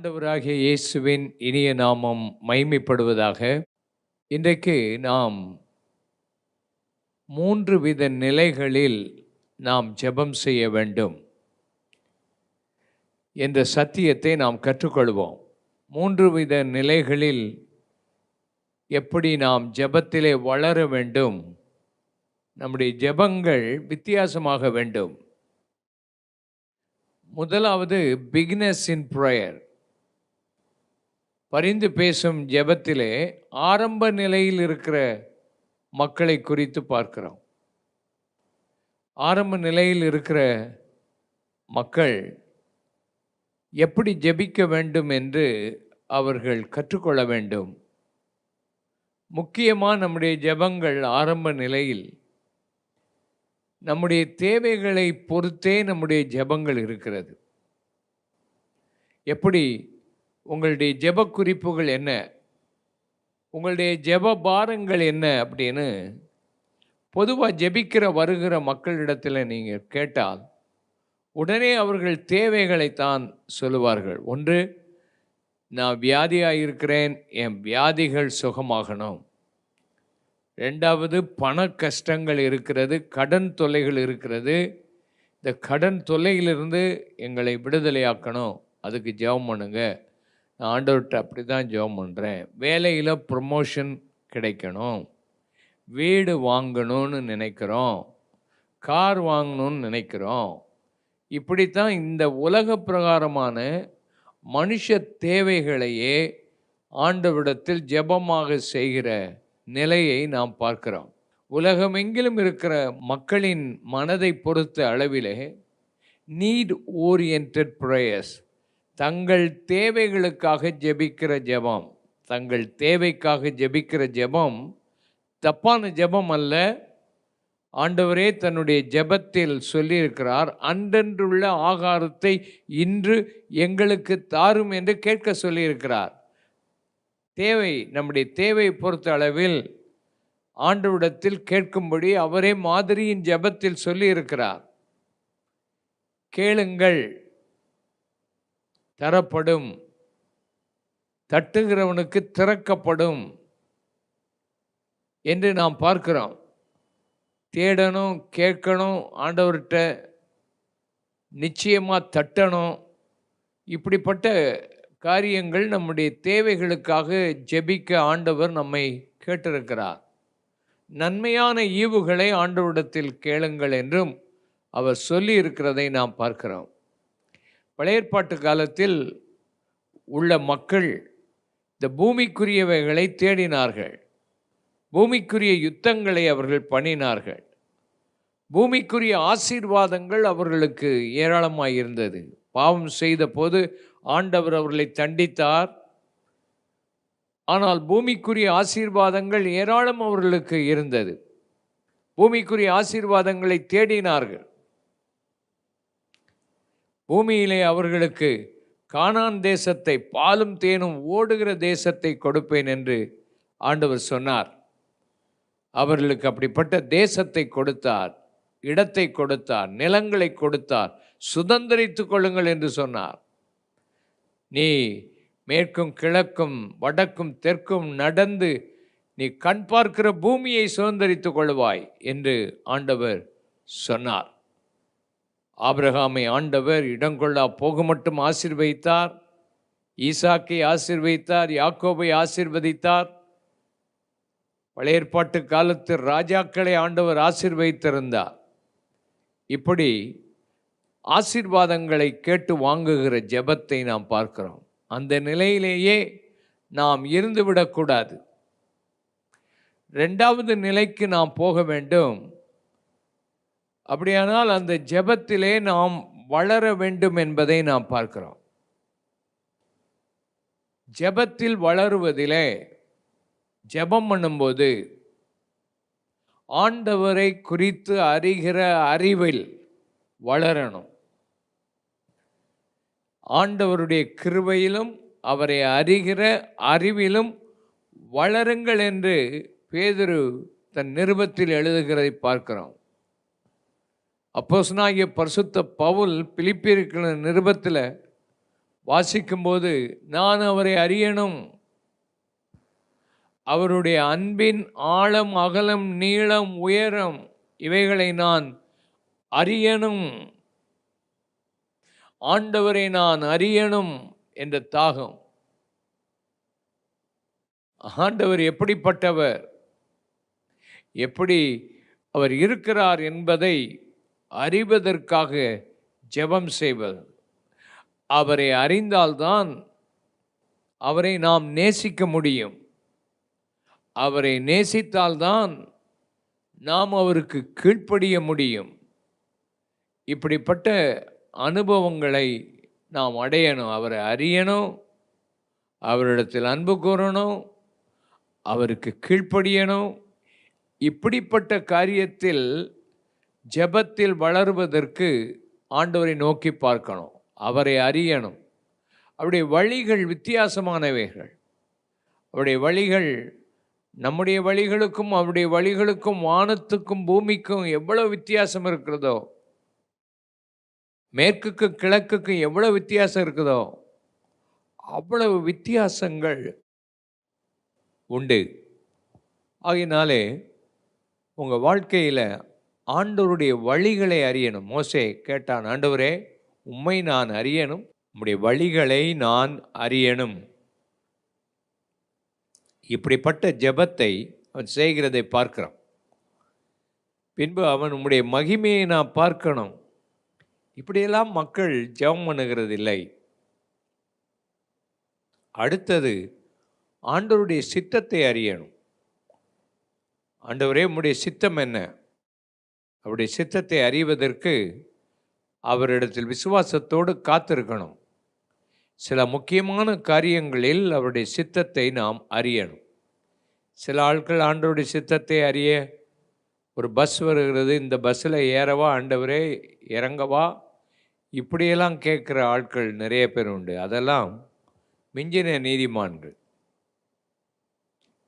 ஆண்டவராகிய இயேசுவின் இனிய நாமம் மகிமைப்படுவதாக. இன்றைக்கு நாம் 3 வித நிலைகளில் நாம் ஜெபம் செய்ய வேண்டும் என்ற சத்தியத்தை நாம் கற்றுக்கொள்வோம். 3 வித நிலைகளில் எப்படி நாம் ஜெபத்திலே வளர வேண்டும், நம்முடைய ஜெபங்கள் வித்தியாசமாக வேண்டும். முதலாவது பிகினர்ஸ் இன் ப்ரேயர், பரிந்து பேசும் ஜெபத்திலே ஆரம்ப நிலையில் இருக்கிற மக்களை குறித்து பார்க்கிறோம். ஆரம்ப நிலையில் இருக்கிற மக்கள் எப்படி ஜெபிக்க வேண்டும் என்று அவர்கள் கற்றுக்கொள்ள வேண்டும். முக்கியமாக நம்முடைய ஜெபங்கள் ஆரம்ப நிலையில் நம்முடைய தேவைகளை பொறுத்தே நம்முடைய ஜெபங்கள் இருக்கிறது. எப்படி உங்களுடைய ஜெப குறிப்புகள் என்ன, உங்களுடைய ஜெப பாரங்கள் என்ன அப்படின்னு பொதுவாக ஜெபிக்கிற வருகிற மக்களிடத்தில் நீங்கள் கேட்டால் உடனே அவர்கள் தேவைகளைத்தான் சொல்லுவார்கள். ஒன்று, நான் வியாதியாக இருக்கிறேன், என் வியாதிகள் சுகமாகணும். ரெண்டாவது, பண கஷ்டங்கள் இருக்கிறது, கடன் தொல்லைகள் இருக்கிறது, இந்த கடன் தொல்லையிலிருந்து எங்களை விடுதலையாக்கணும், அதுக்கு ஜெபம் பண்ணுங்க. நான் ஆண்டவர்கிட்ட அப்படி தான் ஜெபம் பண்ணுறேன். வேலையில் ப்ரமோஷன் கிடைக்கணும், வீடு வாங்கணும்னு நினைக்கிறோம், கார் வாங்கணும்னு நினைக்கிறோம். இப்படித்தான் இந்த உலக பிரகாரமான மனுஷ தேவைகளையே ஆண்டவரிடத்தில் ஜெபமாக செய்கிற நிலையை நாம் பார்க்கிறோம். உலகமெங்கிலும் இருக்கிற மக்களின் மனதை பொறுத்த அளவிலே நீட் ஓரியன்ட் ப்ரேயர்ஸ், தங்கள் தேவைகளுக்காக ஜெபிக்கிற ஜெபம், தங்கள் தேவைக்காக ஜெபிக்கிற ஜெபம் தப்பான ஜெபம் அல்ல. ஆண்டவரே தன்னுடைய ஜெபத்தில் சொல்லியிருக்கிறார், அன்றன்றுள்ள ஆகாரத்தை இன்று எங்களுக்கு தாரும் என்று கேட்க சொல்லியிருக்கிறார். தேவை, நம்முடைய தேவையை பொறுத்த அளவில் ஆண்டவரிடத்தில் கேட்கும்படி அவரே மாதிரியின் ஜெபத்தில் சொல்லியிருக்கிறார். கேளுங்கள் தரப்படும், தட்டுகிறவனுக்கு திறக்கப்படும் என்று நாம் பார்க்கிறோம். தேடணும், கேட்கணும், ஆண்டவர்கிட்ட நிச்சயமாக தட்டணும். இப்படிப்பட்ட காரியங்கள் நம்முடைய தேவைகளுக்காக ஜெபிக்க ஆண்டவர் நம்மை கேட்டிருக்கிறார். நன்மையான ஈவுகளை ஆண்டவரிடத்தில் கேளுங்கள் என்றும் அவர் சொல்லி இருக்கிறதை நாம் பார்க்கிறோம். பழைய ஏற்பாட்டு காலத்தில் உள்ள மக்கள் இந்த பூமிக்குரியவைகளை தேடினார்கள், பூமிக்குரிய யுத்தங்களை அவர்கள் பண்ணினார்கள், பூமிக்குரிய ஆசீர்வாதங்கள் அவர்களுக்கு ஏராளமாக இருந்தது. பாவம் செய்த போது ஆண்டவர் அவர்களை தண்டித்தார், ஆனால் பூமிக்குரிய ஆசீர்வாதங்கள் ஏராளம் அவர்களுக்கு இருந்தது. பூமிக்குரிய ஆசீர்வாதங்களை தேடினார்கள். பூமியிலே அவர்களுக்கு கானான் தேசத்தை, பாலும் தேனும் ஓடுகிற தேசத்தை கொடுப்பேன் என்று ஆண்டவர் சொன்னார். அவர்களுக்கு அப்படிப்பட்ட தேசத்தை கொடுத்தார், இடத்தை கொடுத்தார், நிலங்களை கொடுத்தார், சுதந்திரித்து கொள்ளுங்கள் என்று சொன்னார். நீ மேற்கும் கிழக்கும் வடக்கும் தெற்கும் நடந்து நீ கண் பார்க்கிற பூமியை சுதந்திரித்து கொள்வாய் என்று ஆண்டவர் சொன்னார். ஆபிரகாமை ஆண்டவர் இடங்கொள்ளா போக மட்டும் ஆசீர்வதித்தார், ஈசாக்கை ஆசீர்வதித்தார், யாக்கோபை ஆசீர்வதித்தார். பழைய ஏற்பாட்டு காலத்து ராஜாக்களை ஆண்டவர் ஆசீர்வதித்திருந்தார். இப்படி ஆசீர்வாதங்களை கேட்டு வாங்குகிற ஜெபத்தை நாம் பார்க்கிறோம். அந்த நிலையிலேயே நாம் இருந்துவிடக்கூடாது. ரெண்டாவது நிலைக்கு நாம் போக வேண்டும். அப்படியானால் அந்த ஜெபத்திலே நாம் வளர வேண்டும் என்பதை நாம் பார்க்கிறோம். ஜெபத்தில் வளருவதிலே, ஜெபம் பண்ணும்போது ஆண்டவரை குறித்து அறிகிற அறிவில் வளரணும். ஆண்டவருடைய கிருபையிலும் அவரை அறிகிற அறிவிலும் வளருங்கள் என்று பேதுரு தன் நிருபத்தில் எழுதுகிறதை பார்க்கிறோம். அப்போஸ்தலனாகிய பரிசுத்த பவுல் பிலிப்பியருக்கு நிருபத்தில் வாசிக்கும்போது நான் அவரை அறியணும், அவருடைய அன்பின் ஆழம் அகலம் நீளம் உயரம் இவைகளை நான் அறியணும், ஆண்டவரை நான் அறியணும் என்ற தாகம். ஆண்டவர் எப்படிப்பட்டவர், எப்படி அவர் இருக்கிறார் என்பதை அறிவதற்காக ஜெபம் செய்வது. அவரை அறிந்தால்தான் அவரை நாம் நேசிக்க முடியும். அவரை நேசித்தால்தான் நாம் அவருக்கு கீழ்ப்படிய முடியும். இப்படிப்பட்ட அனுபவங்களை நாம் அடையணும். அவரை அறியணும், அவரிடத்தில் அன்பு கூறணும், அவருக்கு கீழ்ப்படியணும். இப்படிப்பட்ட காரியத்தில் ஜெபத்தில் வளருவதற்கு ஆண்டவரை நோக்கி பார்க்கணும், அவரை அறியணும். அவருடைய வழிகள் வித்தியாசமானவைகள். அவருடைய வழிகள் நம்முடைய வழிகளுக்கும் அவருடைய வழிகளுக்கும் வானத்துக்கும் பூமிக்கும் எவ்வளவு வித்தியாசம் இருக்கிறதோ, மேற்குக்கு கிழக்குக்கு எவ்வளவு வித்தியாசம் இருக்குதோ அவ்வளவு வித்தியாசங்கள் உண்டு. ஆகினாலே உங்கள் வாழ்க்கையில் ஆண்டவருடைய வழிகளை அறியணும். மோசே கேட்டான், ஆண்டவரே உம்மை நான் அறியணும், உம்முடைய வழிகளை நான் அறியணும். இப்படிப்பட்ட ஜெபத்தை அவன் செய்கிறதை பார்க்கிறான். பின்பு அவன் உம்முடைய மகிமையை நான் பார்க்கணும். இப்படியெல்லாம் மக்கள் ஜெபம் பண்ணுகிறது இல்லை. அடுத்தது ஆண்டவருடைய சித்தத்தை அறியணும். ஆண்டவரே உம்முடைய சித்தம் என்ன? அவருடைய சித்தத்தை அறிவதற்கு அவரிடத்தில் விசுவாசத்தோடு காத்திருக்கணும். சில முக்கியமான காரியங்களில் அவருடைய சித்தத்தை நாம் அறியணும். சில ஆட்கள் ஆண்டவருடைய சித்தத்தை அறிய, ஒரு பஸ் வருகிறது, இந்த பஸ்ஸில் ஏறவா ஆண்டவரே, இறங்கவா, இப்படியெல்லாம் கேட்குற ஆட்கள் நிறைய பேர் உண்டு. அதெல்லாம் மிஞ்சின நீதிமான்கள்.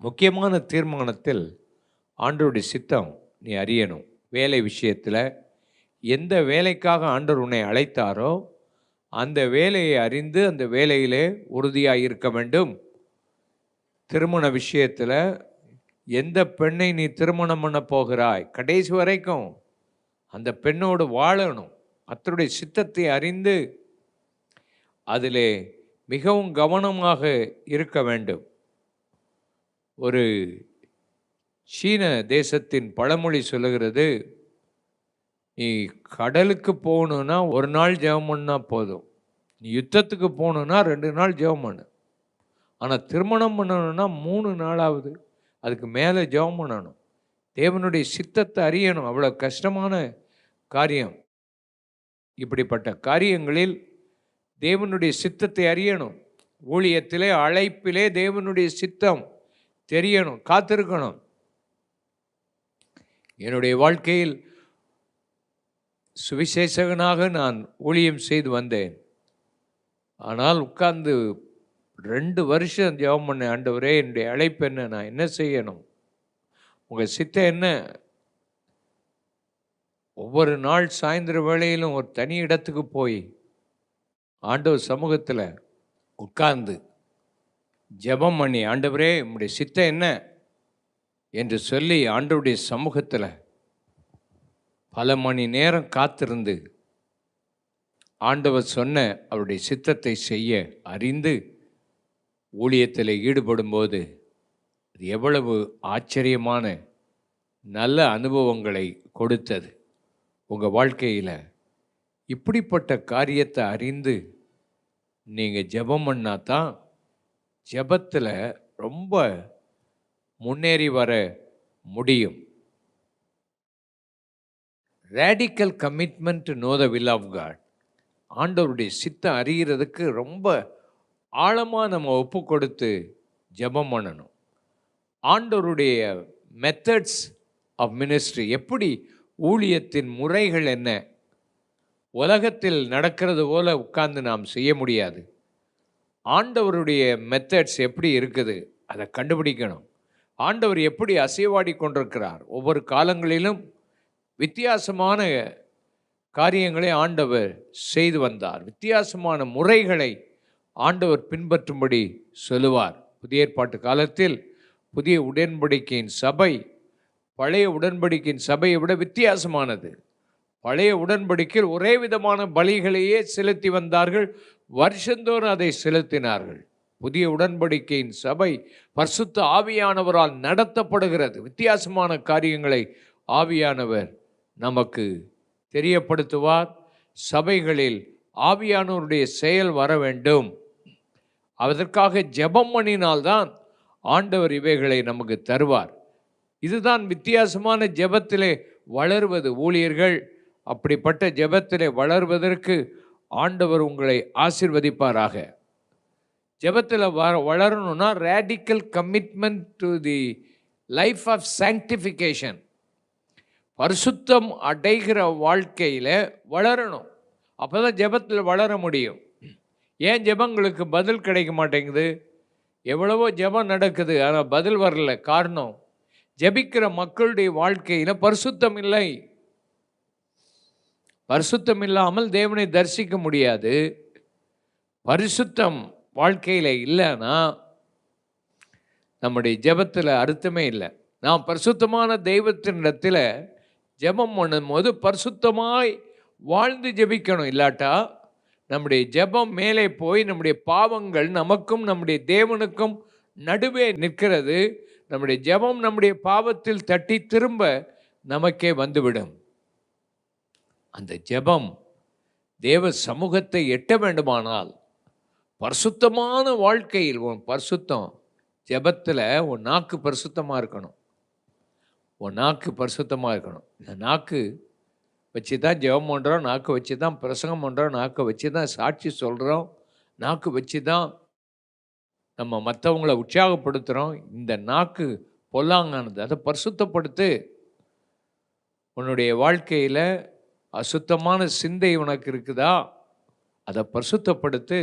முக்கியமான தீர்மானத்தில் ஆண்டவருடைய சித்தம் நீ அறியணும். வேலை விஷயத்தில் எந்த வேலைக்காக ஆண்டவர் உன்னை அழைத்தாரோ அந்த வேலையை அறிந்து அந்த வேலையிலே உறுதியாக இருக்க வேண்டும். திருமண விஷயத்தில் எந்த பெண்ணை நீ திருமணம் பண்ண போகிறாய், கடைசி வரைக்கும் அந்த பெண்ணோடு வாழணும். கர்த்தருடைய சித்தத்தை அறிந்து அதிலே மிகவும் கவனமாக இருக்க வேண்டும். ஒரு சீன தேசத்தின் பழமொழி சொல்லுகிறது, நீ கடலுக்கு போகணுன்னா ஒரு நாள் ஜெபம் பண்ணா போதும், நீ யுத்தத்துக்கு போகணுன்னா 2 நாள் ஜெபம் பண்ணு. ஆனால் திருமணம் பண்ணணுன்னா 3 நாளாவது, அதுக்கு மேலே ஜெபம் பண்ணணும். தேவனுடைய சித்தத்தை அறியணும். அவ்வளோ கஷ்டமான காரியம். இப்படிப்பட்ட காரியங்களில் தேவனுடைய சித்தத்தை அறியணும். ஊழியத்திலே அழைப்பிலே தேவனுடைய சித்தம் தெரியணும், காத்திருக்கணும். என்னுடைய வாழ்க்கையில் சுவிசேஷகனாக நான் ஊழியம் செய்து வந்தேன். ஆனால் உட்கார்ந்து 2 வருஷம் ஜெபம் பண்ணேன். ஆண்டவரே என்னுடைய அழைப்பு என்ன, நான் என்ன செய்யணும், உங்கள் சித்தம் என்ன? ஒவ்வொரு நாள் சாயந்தர வேளையிலும் ஒரு தனி இடத்துக்கு போய் ஆண்டவர் சமூகத்தில் உட்கார்ந்து ஜெபம் பண்ணி, ஆண்டவரே உம்முடைய சித்தம் என்ன என்று சொல்லி ஆண்டவருடைய சமூகத்தில் பல மணி நேரம் காத்திருந்து ஆண்டவர் சொன்ன அவருடைய சித்தத்தை செய்ய அறிந்து ஊழியத்தில் ஈடுபடும்போது அது எவ்வளவு ஆச்சரியமான நல்ல அனுபவங்களை கொடுத்தது. உங்கள் வாழ்க்கையில் இப்படிப்பட்ட காரியத்தை அறிந்து நீங்கள் ஜெபம் பண்ணால் தான் ஜெபத்தில் ரொம்ப முன்னேறி வர முடியும். Radical commitment to know the will of God. ஆண்டவருடைய சித்தம் அறிகிறதுக்கு ரொம்ப ஆழமாக நம்ம ஒப்பு கொடுத்து ஜெபம் பண்ணணும். ஆண்டவருடைய மெத்தட்ஸ் ஆஃப் மினிஸ்ட்ரி, எப்படி ஊழியத்தின் முறைகள் என்ன, உலகத்தில் நடக்கிறது போல உட்கார்ந்து நாம் செய்ய முடியாது. ஆண்டவருடைய மெத்தட்ஸ் எப்படி இருக்குது அதை கண்டுபிடிக்கணும். ஆண்டவர் எப்படி அசைவாடி கொண்டிருக்கிறார், ஒவ்வொரு காலங்களிலும் வித்தியாசமான காரியங்களை ஆண்டவர் செய்து வந்தார். வித்தியாசமான முறைகளை ஆண்டவர் பின்பற்றும்படி சொல்லுவார். புதிய ஏற்பாட்டு காலத்தில் புதிய உடன்படிக்கையின் சபை பழைய உடன்படிக்கையின் சபையை விட வித்தியாசமானது. பழைய உடன்படிக்கையில் ஒரே விதமான பலிகளையே செலுத்தி வந்தார்கள், வருஷந்தோறும் அதை செலுத்தினார்கள். புதிய உடன்படிக்கையின் சபை பரிசுத்த ஆவியானவரால் நடத்தப்படுகிறது. வித்தியாசமான காரியங்களை ஆவியானவர் நமக்கு தெரியப்படுத்துவார். சபைகளில் ஆவியானவருடைய செயல் வர வேண்டும். அதற்காக ஜெபம் பண்ணினால்தான் ஆண்டவர் இவைகளை நமக்கு தருவார். இதுதான் வித்தியாசமான ஜெபத்திலே வளருவது. ஊழியர்கள் அப்படிப்பட்ட ஜெபத்திலே வளர்வதற்கு ஆண்டவர் உங்களை ஆசீர்வதிப்பாராக. ஜெபத்தில் வளரணும்னா radical commitment to the life of sanctification, பரிசுத்தம் அடைகிற வாழ்க்கையில் வளரணும். அப்போ தான் ஜெபத்தில் வளர முடியும். ஏன் ஜெபங்களுக்கு பதில் கிடைக்க மாட்டேங்குது? எவ்வளவோ ஜெபம் நடக்குது, ஆனால் பதில் வரல. காரணம், ஜெபிக்கிற மக்களுடைய வாழ்க்கையில் பரிசுத்தம் இல்லை. பரிசுத்தம் இல்லாமல் தேவனை தரிசிக்க முடியாது. பரிசுத்தம் வாழ்க்கையில் இல்லைன்னா நம்முடைய ஜெபத்தில் அர்த்தமே இல்லை. நாம் பரிசுத்தமான தெய்வத்தினிடத்தில் ஜெபம் பண்ணும்போது பரிசுத்தமாய் வாழ்ந்து ஜெபிக்கணும். இல்லாட்டா நம்முடைய ஜெபம் மேலே போய் நம்முடைய பாவங்கள் நமக்கும் நம்முடைய தேவனுக்கும் நடுவே நிற்கிறது. நம்முடைய ஜெபம் நம்முடைய பாவத்தில் தட்டி திரும்ப நமக்கே வந்துவிடும். அந்த ஜெபம் தேவ சமூகத்தை எட்ட வேண்டுமானால் பரிசுத்தமான வாழ்க்கையில் உன் பரிசுத்தம், ஜெபத்தில் உன் நாக்கு பரிசுத்தமாக இருக்கணும். உன் நாக்கு பரிசுத்தமாக இருக்கணும். இந்த நாக்கு வச்சு தான் ஜெபம் பண்ணுறோம், நாக்கு வச்சு தான் பிரசங்கம் பண்ணுறோம், நாக்கை வச்சு தான் சாட்சி சொல்கிறோம், நாக்கு வச்சு தான் நம்ம மற்றவங்களை உற்சாகப்படுத்துகிறோம். இந்த நாக்கு பொல்லாங்கானது. அதை பரிசுத்தப்படுத்து. உன்னுடைய வாழ்க்கையில் அசுத்தமான சிந்தை உனக்கு இருக்குதா? அதை பரிசுத்தப்படுத்து.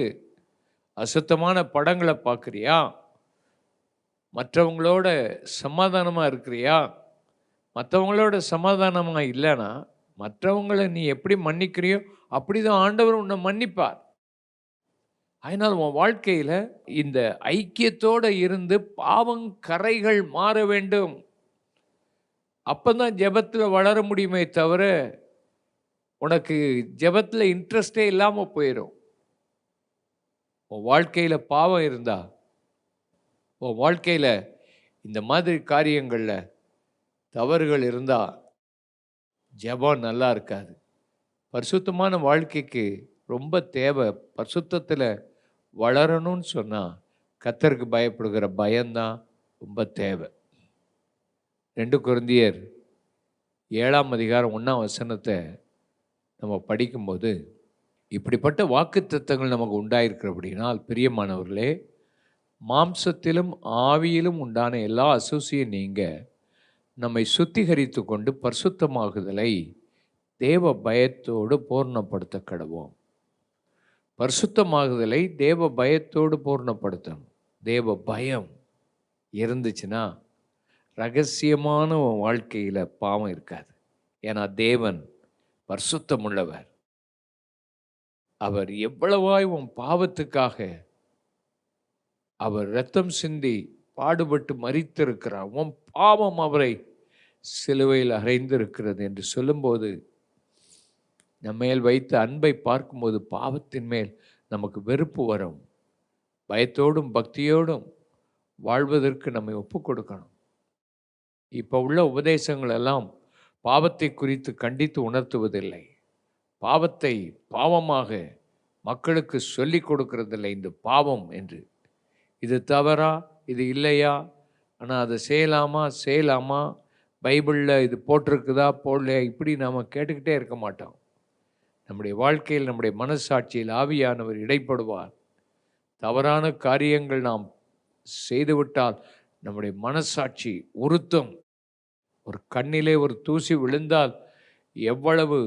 அசுத்தமான படங்களை பார்க்குறியா? மற்றவங்களோட சமாதானமாக இருக்கிறியா? மற்றவங்களோட சமாதானமாக இல்லைன்னா மற்றவங்களை நீ எப்படி மன்னிக்கிறியோ அப்படி தான் ஆண்டவர் உன்னை மன்னிப்பார். அதனால் உன் வாழ்க்கையில் இந்த ஐக்கியத்தோடு இருந்து பாவங்கரைகள் மாற வேண்டும். அப்போ தான் ஜெபத்தில் வளர முடியுமே தவிர உனக்கு ஜெபத்தில் இன்ட்ரெஸ்டே இல்லாமல் போயிடும். உன் வாழ்க்கையில் பாவம் இருந்தா, உன் வாழ்க்கையில் இந்த மாதிரி காரியங்களில் தவறுகள் இருந்தால் ஜெபம் நல்லா இருக்காது. பரிசுத்தமான வாழ்க்கைக்கு ரொம்ப தேவை. பரிசுத்தத்தில் வளரணும்னு சொன்னால் கர்த்தருக்கு பயப்படுகிற பயம்தான் ரொம்ப தேவை. 2 கொரிந்தியர் 7ஆம் அதிகாரம் 1ஆம் வசனத்தை நம்ம படிக்கும்போது இப்படிப்பட்ட வாக்குத்தத்தங்கள் நமக்கு உண்டாயிருக்கிறபடினால், பிரியமானவர்களே, மாம்சத்திலும் ஆவியிலும் உண்டான எல்லா அசூசியும் நீங்க நம்மை சுத்திகரித்து கொண்டு பரிசுத்தமாகுதலை தேவ பயத்தோடு பூர்ணப்படுத்த கடவோம். பரிசுத்தமாகுதலை தேவ பயத்தோடு பூர்ணப்படுத்தணும். தேவ பயம் இருந்துச்சுன்னா ரகசியமான வாழ்க்கையில் பாவம் இருக்காது. ஏன்னா தேவன் பரிசுத்தம் உள்ளவர். அவர் எவ்வளவாய் உன் பாவத்துக்காக அவர் இரத்தம் சிந்தி பாடுபட்டு மரித்திருக்கிறார். உன் பாவம் அவரை சிலுவையில் அறைந்திருக்கிறது என்று சொல்லும்போது, நம்மேல் வைத்த அன்பை பார்க்கும்போது பாவத்தின் மேல் நமக்கு வெறுப்பு வரும். பயத்தோடும் பக்தியோடும் வாழ்வதற்கு நம்மை ஒப்பு கொடுக்கணும். இப்போ உள்ள உபதேசங்கள் எல்லாம் பாவத்தை குறித்து கண்டித்து உணர்த்துவதில்லை. பாவத்தை பாவமாக மக்களுக்கு சொல்லி கொடுக்கறதில்லை. இந்த பாவம் என்று, இது தவறா, இது இல்லையா, ஆனால் அதை செய்யலாமா, பைபிளில் இது போட்டிருக்குதா போடலையா, இப்படி நாம் கேட்டுக்கிட்டே இருக்க மாட்டோம். நம்முடைய வாழ்க்கையில் நம்முடைய மனசாட்சியில் ஆவியானவர் இடைப்படுவார். தவறான காரியங்கள் நாம் செய்துவிட்டால் நம்முடைய மனசாட்சி உறுத்தும். ஒரு கண்ணிலே ஒரு தூசி விழுந்தால் எவ்வளவு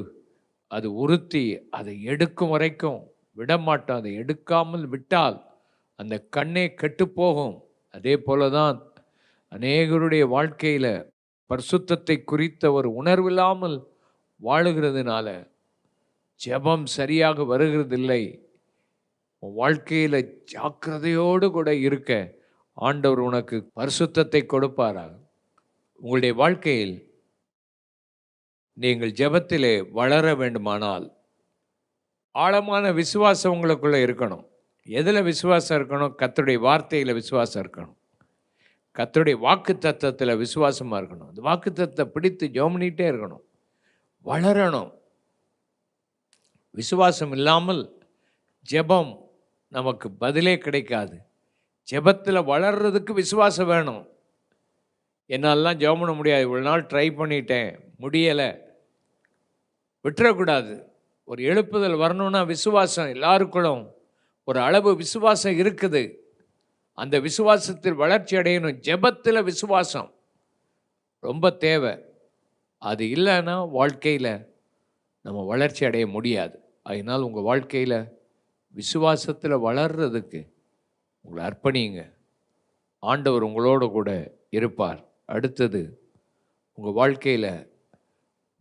அது உறுத்தி அதை எடுக்கும் வரைக்கும் விடமாட்டோம். அதை எடுக்காமல் விட்டால் அந்த கண்ணே கெட்டுப்போகும். அதே போல தான் அநேகருடைய வாழ்க்கையில் பரிசுத்தத்தை குறித்த ஒரு உணர்வில்லாமல் வாழுகிறதுனால ஜெபம் சரியாக வருகிறதில்லை. உன் வாழ்க்கையில் ஜாக்கிரதையோடு கூட இருக்க ஆண்டவர் உனக்கு பரிசுத்தத்தை கொடுப்பாராக. உங்களுடைய வாழ்க்கையில் நீங்கள் ஜெபத்திலே வளர வேண்டுமானால் ஆழமான விசுவாசம் உங்களுக்குள்ளே இருக்கணும். எதில் விசுவாசம் இருக்கணும்? கர்த்தருடைய வார்த்தையில் விசுவாசம் இருக்கணும். கர்த்தருடைய வாக்கு தத்தத்தில் விசுவாசமாக இருக்கணும். அந்த வாக்கு தத்தத்தை பிடித்து ஜெபம் பண்ணிகிட்டே இருக்கணும், வளரணும். விசுவாசம் இல்லாமல் ஜெபம் நமக்கு பதிலே கிடைக்காது. ஜெபத்தில் வளர்றதுக்கு விசுவாசம் வேணும். என்னாலலாம் ஜெபம் பண்ண முடியாது, இவ்வளோ நாள் ட்ரை பண்ணிட்டேன், முடியலை, விட்டுறக்கூடாது. ஒரு எழுப்புதல் வரணும்னா விசுவாசம் எல்லாருக்குள்ளும் ஒரு அளவு விசுவாசம் இருக்குது. அந்த விசுவாசத்தில் வளர்ச்சி அடையணும். ஜெபத்தில் விசுவாசம் ரொம்ப தேவை. அது இல்லைன்னா வாழ்க்கையில் நம்ம வளர்ச்சி அடைய முடியாது. அதனால் உங்கள் வாழ்க்கையில் விசுவாசத்தில் வளர்றதுக்கு உங்களை அர்ப்பணிங்க. ஆண்டவர் உங்களோட கூட இருப்பார். அடுத்தது, உங்கள் வாழ்க்கையில்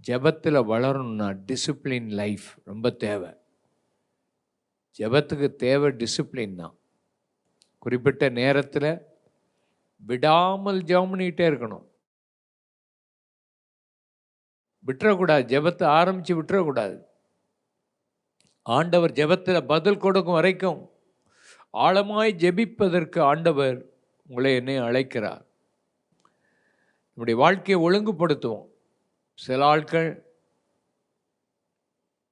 ஜெபத்தில் வளரணும்னா டிசிப்ளின் லைஃப் ரொம்ப தேவை. ஜெபத்துக்கு தேவை டிசிப்ளின் தான். குறிப்பிட்ட நேரத்தில் விடாமல் ஜெபம் பண்ணிக்கிட்டே இருக்கணும், விட்டுறக்கூடாது. ஜெபத்தை ஆரம்பித்து விட்டுறக்கூடாது. ஆண்டவர் ஜெபத்தில் பதில் கொடுக்கும் வரைக்கும் ஆழமாய் ஜெபிப்பதற்கு ஆண்டவர் உங்களை என்னை அழைக்கிறார். நம்முடைய வாழ்க்கையை ஒழுங்குபடுத்துவோம். சில ஆட்கள்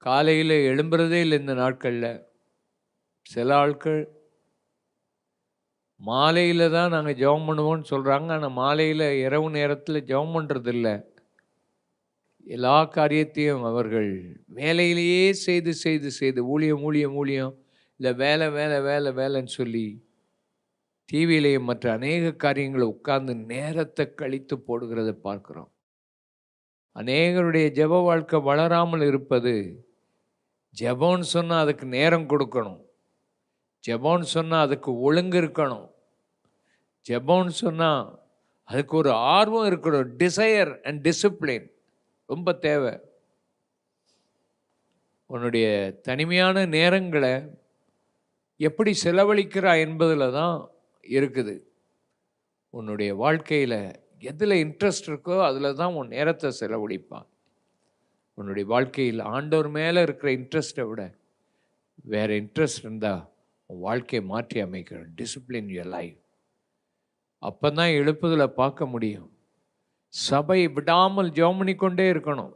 காலையில் எழும்புறதே இல்லை இந்த நாட்களில். சில ஆட்கள் மாலையில் தான் நாங்கள் ஜெபம் பண்ணுவோம்னு சொல்கிறாங்க. ஆனால் மாலையில் இரவு நேரத்தில் ஜெபம் பண்ணுறதில்ல. எல்லா காரியத்தையும் அவர்கள் வேலையிலேயே செய்து செய்து செய்து ஊழியம் ஊழியம் ஊழியம் இல்லை வேலை வேலை வேலை வேலைன்னு சொல்லி டிவியிலேயே மற்ற அநேக காரியங்களை உட்கார்ந்து நேரத்தை கழித்து போடுகிறத பார்க்குறோம். அநேகருடைய ஜெப வாழ்க்கை வளராமல் இருப்பது, ஜெபம்னு சொன்னால் அதுக்கு நேரம் கொடுக்கணும், ஜெபம்னு சொன்னால் அதுக்கு ஒழுங்கு இருக்கணும், ஜெபம்னு சொன்னால் அதுக்கு ஒரு ஆர்வம் இருக்கணும். டிசையர் அண்ட் டிசிப்ளின் ரொம்ப தேவை. உன்னுடைய தனிமையான நேரங்களை எப்படி செலவழிக்கிறா என்பதில் தான் இருக்குது. உன்னுடைய வாழ்க்கையில் எதில் இன்ட்ரெஸ்ட் இருக்கோ அதில் தான் உன் நேரத்தை செலவழிப்பான். உன்னுடைய வாழ்க்கையில் ஆண்டவர் மேலே இருக்கிற இன்ட்ரெஸ்ட்டை விட வேறு இன்ட்ரெஸ்ட் இருந்தால் உன் வாழ்க்கையை மாற்றி அமைக்கணும். Discipline your life. அப்போ தான் எழுப்புதலை பார்க்க முடியும். சபை விடாமல் ஜெபம் பண்ணிக்கொண்டே இருக்கணும்.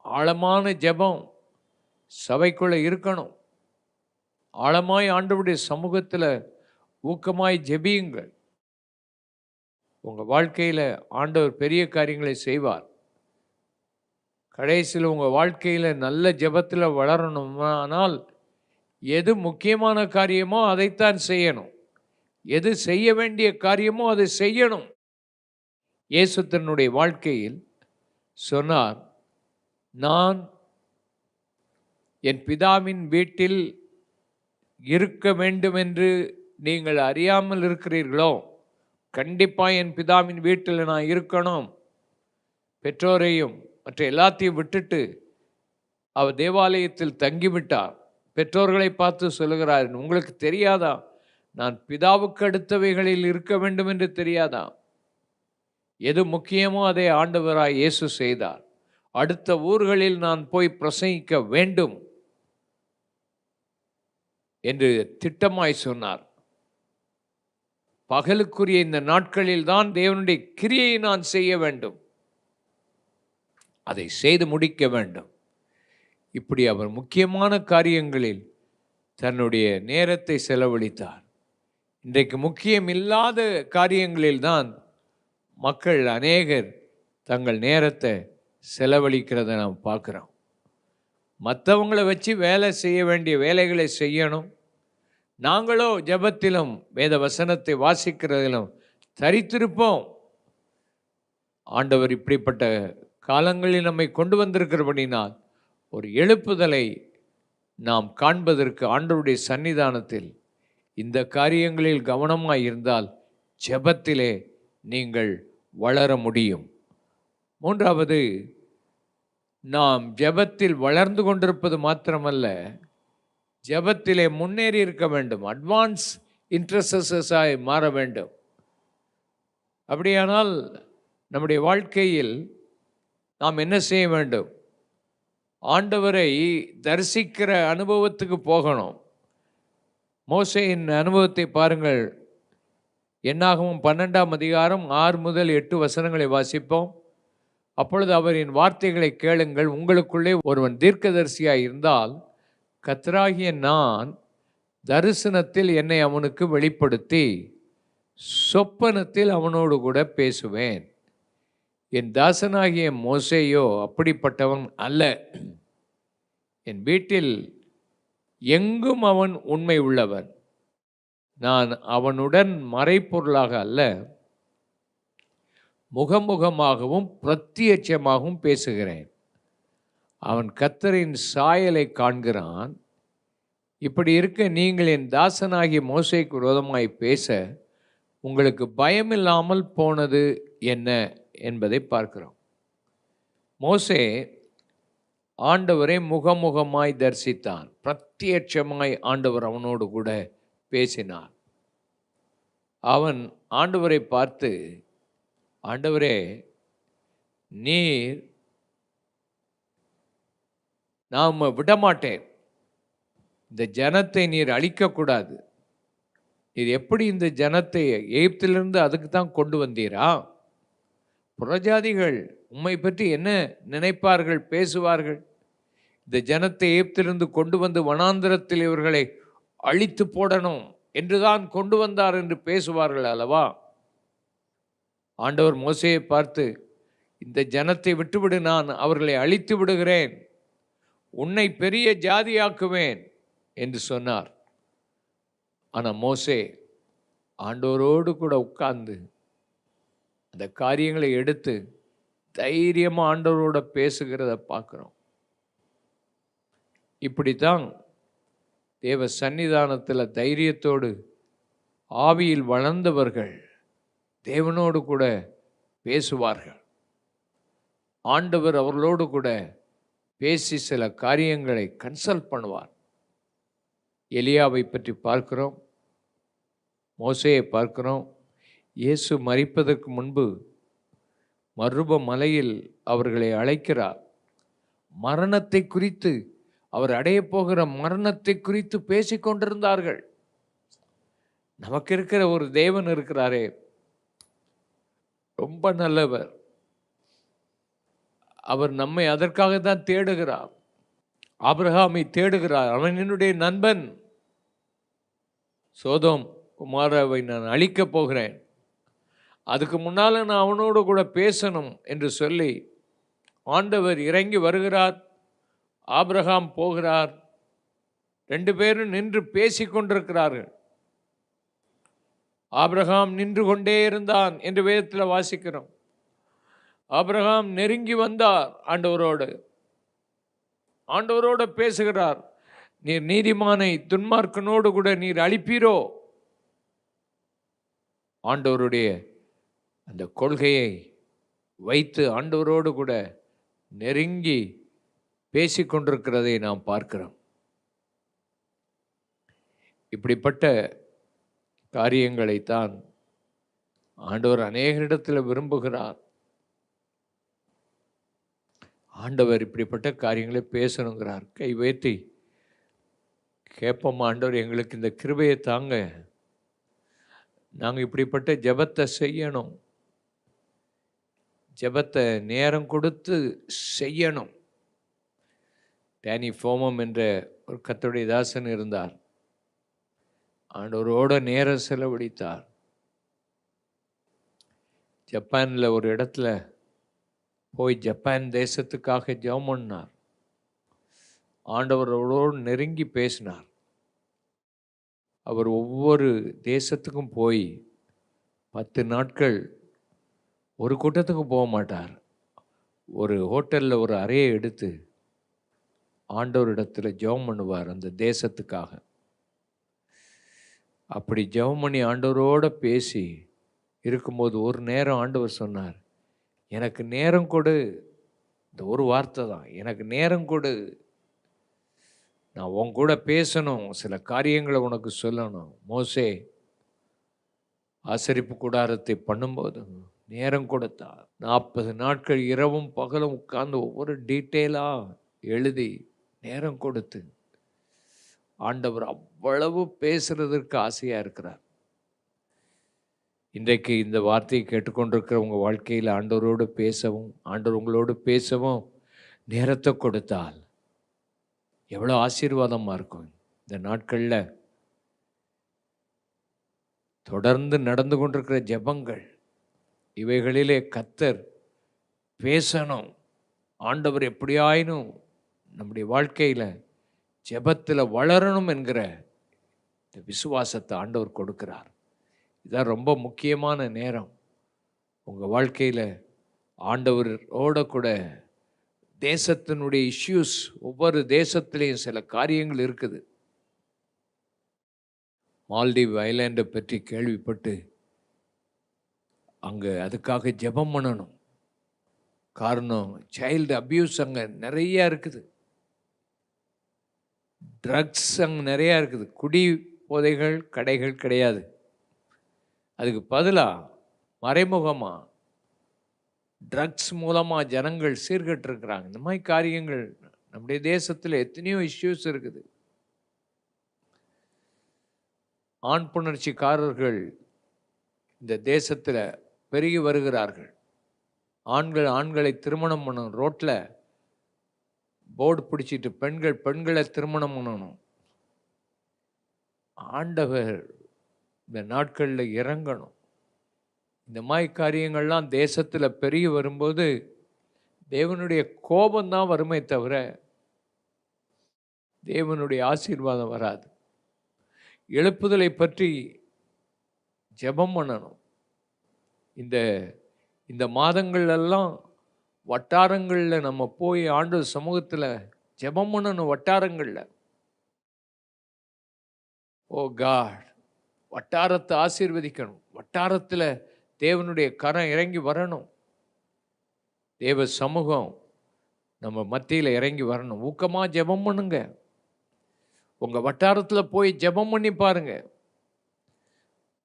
ஆழமான ஜெபம் சபைக்குள்ளே இருக்கணும். ஆழமாய் ஆண்டவருடைய சமூகத்தில் ஊக்கமாய் ஜெபியுங்கள். உங்கள் வாழ்க்கையில் ஆண்டவர் பெரிய காரியங்களை செய்வார். கடைசியில் உங்கள் வாழ்க்கையில் நல்ல ஜெபத்தில் வளரணுமானால் எது முக்கியமான காரியமோ அதைத்தான் செய்யணும். எது செய்ய வேண்டிய காரியமோ அதை செய்யணும். இயேசு தன்னுடைய வாழ்க்கையில் சொன்னார், நான் என் பிதாவின் வீட்டில் இருக்க வேண்டும் என்று நீங்கள் அறியாமல் இருக்கிறீர்களோ? கண்டிப்பாக என் பிதாவின் வீட்டில் நான் இருக்கணும். பெற்றோரையும் மற்ற எல்லாத்தையும் விட்டுட்டு அவர் தேவாலயத்தில் தங்கிவிட்டார். பெற்றோர்களை பார்த்து சொல்லுகிறார், உங்களுக்கு தெரியாதா நான் பிதாவுக்கு அடுத்தவைகளில் இருக்க வேண்டும் என்று தெரியாதா? எது முக்கியமோ அதை ஆண்டவராய் இயேசு செய்தார். அடுத்த ஊர்களில் நான் போய் பிரசங்கிக்க வேண்டும் என்று திட்டமாய் சொன்னார். பகலுக்குரிய இந்த நாட்களில் தான் தேவனுடைய கிரியை நான் செய்ய வேண்டும், அதை செய்து முடிக்க வேண்டும். இப்படி அவர் முக்கியமான காரியங்களில் தன்னுடைய நேரத்தை செலவழித்தார். இன்றைக்கு முக்கியம் இல்லாத காரியங்களில் தான் மக்கள் அநேகர் தங்கள் நேரத்தை செலவழிக்கிறத நாம் பார்க்குறோம். மற்றவங்களை வச்சு வேலை செய்ய வேண்டிய வேலைகளை செய்யணும். நாங்களோ ஜெபத்திலும் வேத வசனத்தை வாசிக்கிறதிலும் தரித்திருப்போம். ஆண்டவர் இப்படிப்பட்ட காலங்களில் நம்மை கொண்டு வந்திருக்கிறபடினால் ஒரு எழுப்புதலை நாம் காண்பதற்கு ஆண்டவருடைய சன்னிதானத்தில் இந்த காரியங்களில் கவனமாக இருந்தால் ஜெபத்திலே நீங்கள் வளர முடியும். மூன்றாவது, நாம் ஜெபத்தில் வளர்ந்து கொண்டிருப்பது மாத்திரமல்ல, ஜெபத்திலே முன்னேறி இருக்க வேண்டும். அட்வான்ஸ் இன்டர்செசர்ஸாய் மாற வேண்டும். அப்படியானால் நம்முடைய வாழ்க்கையில் நாம் என்ன செய்ய வேண்டும்? ஆண்டவரை தரிசிக்கிற அனுபவத்துக்கு போகணும். மோசேயின் அனுபவத்தை பாருங்கள். என்னாகமம் 12ஆம் அதிகாரம் 6 முதல் 8 வசனங்களை வாசிப்போம். அப்பொழுது அவரின் வார்த்தைகளை கேளுங்கள். உங்களுக்குள்ளே ஒருவன் தீர்க்கதரிசியாய் இருந்தால் கர்த்தராகிய நான் தரிசனத்தில் என்னை அவனுக்கு வெளிப்படுத்தி சொப்பனத்தில் அவனோடு கூட பேசுவேன். என் தாசனாகிய மோசேயோ அப்படிப்பட்டவன் அல்ல. என் வீட்டில் எங்கும் அவன் உண்மை உள்ளவன். நான் அவனுடன் மறைப்பொருளாக அல்ல, முகமுகமாகவும் பிரத்யட்சமாகவும் பேசுகிறேன். அவன் கர்த்தரின் சாயலை காண்கிறான். இப்படி இருக்க நீங்கள் என் தாசனாகிய மோசேக்கு விரோதமாய் பேச உங்களுக்கு பயமில்லாமல் போனது என்ன என்பதை பார்க்கிறோம். மோசே ஆண்டவரை முகமுகமாய் தரிசித்தான். பிரத்யட்சமாய் ஆண்டவர் அவனோடு கூட பேசினார். அவன் ஆண்டவரை பார்த்து, ஆண்டவரே, நீர் நான் விடமாட்டேன், இந்த ஜனத்தை நீர் அழிக்கக்கூடாது. நீர் எப்படி இந்த ஜனத்தை எகிப்திலிருந்து அதுக்கு தான் கொண்டு வந்தீரா? புறஜாதிகள் உம்மை பற்றி என்ன நினைப்பார்கள், பேசுவார்கள்? இந்த ஜனத்தை எகிப்திலிருந்து கொண்டு வந்து வனாந்திரத்தில் இவர்களை அழித்து போடணும் என்றுதான் கொண்டு வந்தார் என்று பேசுவார்கள் அல்லவா? ஆண்டவர் மோசேயை பார்த்து, இந்த ஜனத்தை விட்டுவிடு, நான் அவர்களை அழித்து விடுகிறேன், உன்னை பெரிய ஜாதியாக்குவேன் என்று சொன்னார். ஆனால் மோசே ஆண்டவரோடு கூட உட்கார்ந்து அந்த காரியங்களை எடுத்து தைரியமாக ஆண்டவரோட பேசுகிறத பார்க்குறோம். இப்படித்தான் தேவ சன்னிதானத்தில் தைரியத்தோடு ஆவியில் வளர்ந்தவர்கள் தேவனோடு கூட பேசுவார்கள். ஆண்டவர் அவர்களோடு கூட பேசி சில காரியங்களை கன்சல்ட் பண்ணுவார். எலியாவை பற்றி பார்க்கிறோம், மோசேயை பார்க்கிறோம். இயேசு மரிப்பதற்கு முன்பு மறுப மலையில் அவர்களை அழைக்கிறார். மரணத்தை குறித்து, அவர் அடைய போகிற மரணத்தை குறித்து பேசிக்கொண்டிருந்தார்கள். நமக்கு இருக்கிற ஒரு தேவன் இருக்கிறாரே, ரொம்ப நல்லவர். அவர் நம்மை அதற்காக தான் தேடுகிறார். ஆபிரகாமை தேடுகிறார். அவன் என்னுடைய நண்பன். சோதோம் குமாராவை நான் அழிக்கப் போகிறேன், அதுக்கு முன்னால் நான் அவனோடு கூட பேசணும் என்று சொல்லி ஆண்டவர் இறங்கி வருகிறார். ஆபிரகாம் போகிறார். 2 பேரும் நின்று பேசி கொண்டிருக்கிறார்கள். ஆபிரகாம் நின்று கொண்டே இருந்தான் என்று வேதத்தில் வாசிக்கிறோம். ஆபிரகாம் நெருங்கி வந்தார் ஆண்டவரோடு பேசுகிறார். நீர் நீதிமானை துன்மார்க்கனோடு கூட நீர் அழிப்பீரோ? ஆண்டவருடைய அந்த கொள்கையை வைத்து ஆண்டவரோடு கூட நெருங்கி பேசிக்கொண்டிருக்கிறதை நாம் பார்க்கிறோம். இப்படிப்பட்ட காரியங்களைத்தான் ஆண்டவர் அநேகரிடத்தில் விரும்புகிறார். ஆண்டவர் இப்படிப்பட்ட காரியங்களை பேசணுங்கிறார். கை வைத்து கேட்போம், ஆண்டவர் எங்களுக்கு இந்த கிருபையை தாங்க, நாங்கள் இப்படிப்பட்ட ஜெபத்தை செய்யணும், ஜெபத்தை நேரம் கொடுத்து செய்யணும். டேனி ஃபோமம் என்ற ஒரு கர்த்தருடைய தாசன் இருந்தார். ஆண்டவரோட நேரம் செலவழித்தார். ஜப்பானில் ஒரு இடத்துல போய் ஜப்பான் தேசத்துக்காக ஜெபம் பண்ணார். ஆண்டவரோடு நெருங்கி பேசினார். அவர் ஒவ்வொரு தேசத்துக்கும் போய் 10 நாட்கள் ஒரு கூட்டத்துக்கும் போக மாட்டார். ஒரு ஹோட்டலில் ஒரு அறையை எடுத்து ஆண்டவரிடத்தில் ஜெபம் பண்ணுவார் அந்த தேசத்துக்காக. அப்படி ஜெபம் பண்ணி ஆண்டவரோடு பேசி இருக்கும்போது ஒரு நேரம் ஆண்டவர் சொன்னார், எனக்கு நேரம் கொடு. இந்த ஒரு வார்த்தை தான், எனக்கு நேரம் கொடு. நான் உன் கூட பேசணும், சில காரியங்களை உனக்கு சொல்லணும். மோசே ஆசரிப்பு கூடாரத்தை பண்ணும்போது நேரம் கொடுத்தார். 40 நாட்கள் இரவும் பகலும் உட்கார்ந்து ஒவ்வொரு டீட்டெயிலாக எழுதி நேரம் கொடுத்து ஆண்டவர் அவ்வளவு பேசுறதற்கு ஆசையாக இருக்கிறார். இன்றைக்கு இந்த வார்த்தையை கேட்டுக்கொண்டிருக்கிற உங்கள் வாழ்க்கையில் ஆண்டவரோடு பேசவும், ஆண்டவர் உங்களோடு பேசவும் நேரத்தை கொடுத்தால் எவ்வளோ ஆசீர்வாதமாக இருக்கும். இந்த நாட்களில் தொடர்ந்து நடந்து கொண்டிருக்கிற ஜெபங்கள், இவைகளிலே கர்த்தர் பேசணும். ஆண்டவர் எப்படியாயினும் நம்முடைய வாழ்க்கையில் ஜெபத்தில் வளரணும் என்கிற இந்த விசுவாசத்தை ஆண்டவர் கொடுக்கிறார். இதான் ரொம்ப முக்கியமான நேரம். உங்கள் வாழ்க்கையில் ஆண்டவரோட கூட தேசத்தினுடைய இஷ்யூஸ், ஒவ்வொரு தேசத்துலேயும் சில காரியங்கள் இருக்குது. மால்டீவ் ஐலாண்டை பற்றி கேள்விப்பட்டு அங்கே அதுக்காக ஜெபம் பண்ணணும். காரணம், சைல்டு அப்யூஸ் அங்கே நிறையா இருக்குது, ட்ரக்ஸ் அங்கே நிறையா இருக்குது. குடி போதைகள் கடைகள் கிடையாது, அதுக்கு பதிலாக மறைமுகமாக ட்ரக்ஸ் மூலமாக ஜனங்கள் சீர்கட்டிருக்கிறாங்க. இந்த மாதிரி காரியங்கள் நம்முடைய தேசத்தில் எத்தனையோ இஷ்யூஸ் இருக்குது. ஆண் புணர்ச்சிக்காரர்கள் இந்த தேசத்தில் பெருகி வருகிறார்கள். ஆண்களை திருமணம் பண்ணணும், ரோட்டில் போர்டு பிடிச்சிட்டு பெண்களை திருமணம் பண்ணணும். ஆண்டவர் இந்த நாட்களில் இறங்கணும். இந்த மாதிரி காரியங்கள்லாம் தேசத்தில் பெருகி வரும்போது தேவனுடைய கோபம்தான் வருமே தவிர தேவனுடைய ஆசீர்வாதம் வராது. எழுப்புதலை பற்றி ஜெபம் பண்ணணும். இந்த மாதங்கள்லாம் வட்டாரங்களில் நம்ம போய் ஆண்டவர் சமூகத்தில் ஜெபம் பண்ணணும். வட்டாரங்களில், ஓ காட், வட்டாரத்தை ஆசீர்வதிக்கணும். வட்டாரத்தில் தேவனுடைய கரம் இறங்கி வரணும். தேவ சமூகம் நம்ம மத்தியில் இறங்கி வரணும். ஊக்கமாக ஜெபம் பண்ணுங்க. உங்கள் வட்டாரத்தில் போய் ஜெபம் பண்ணி பாருங்க.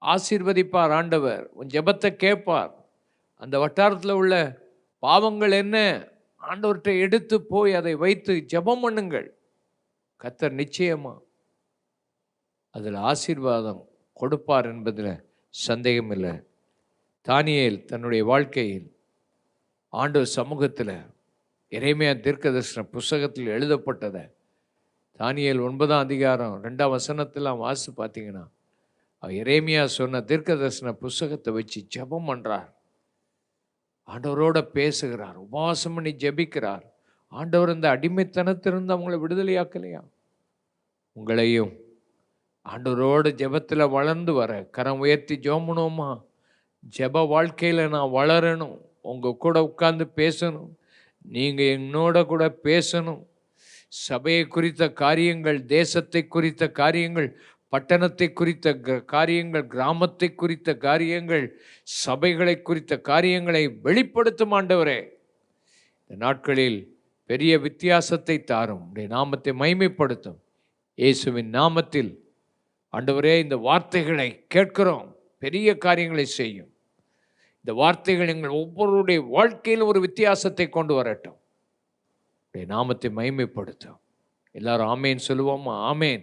ஆசீர்வதிப்பார் ஆண்டவர். உன் ஜெபத்தை கேட்பார். அந்த வட்டாரத்தில் உள்ள பாவங்கள் என்ன, ஆண்டவர்கிட்ட எடுத்து போய் அதை வைத்து ஜெபம் பண்ணுங்கள். கர்த்தர் நிச்சயமா அதில் ஆசீர்வாதம் கொடுப்பார் என்பதில் சந்தேகம் இல்லை. தானியேல் தன்னுடைய வாழ்க்கையில் ஆண்டவர் சமூகத்தில் எரேமியா தீர்க்கதரிசன புஸ்தகத்தில் எழுதப்பட்டதை தானியேல் 9ஆம் அதிகாரம் 2ஆம் வசனத்தில் வாசி பார்த்தீங்கன்னா, எரேமியா சொன்ன தீர்க்கதரிசன புஸ்தகத்தை வச்சு ஜெபம் பண்ணுறார். ஆண்டவரோட பேசுகிறார், உபவாசம் பண்ணி ஜெபிக்கிறார். ஆண்டவர் இந்த அடிமைத்தனத்திலிருந்து அவங்களை விடுதலையாக்கலையா? உங்களையும் ஆண்டவரோட ஜெபத்தில் வளர்ந்து வர கரம் உயர்த்தி ஜெபம் பண்ணுவோமா? ஜெப வாழ்க்கையில் நான் வளரணும். உங்கள் கூட உட்கார்ந்து பேசணும், நீங்கள் என்னோட கூட பேசணும். சபையை குறித்த காரியங்கள், தேசத்தை குறித்த காரியங்கள், பட்டணத்தை குறித்த காரியங்கள், கிராமத்தை குறித்த காரியங்கள், சபைகளை குறித்த காரியங்களை வெளிப்படுத்தும் ஆண்டவரே. இந்த நாட்களில் பெரிய வித்தியாசத்தை தாரும். உடைய நாமத்தை மகிமைப்படுத்தும். இயேசுவின் நாமத்தில் ஆண்டவரே, இந்த வார்த்தைகளை கேட்கிறோம், பெரிய காரியங்களை செய்யும். இந்த வார்த்தைகள் எங்கள் ஒவ்வொருடைய வாழ்க்கையில் ஒரு வித்தியாசத்தை கொண்டு வரட்டும். நாமத்தை மகிமைப்படுத்தும். எல்லாரும் ஆமேன் சொல்லுவோமா? ஆமேன்.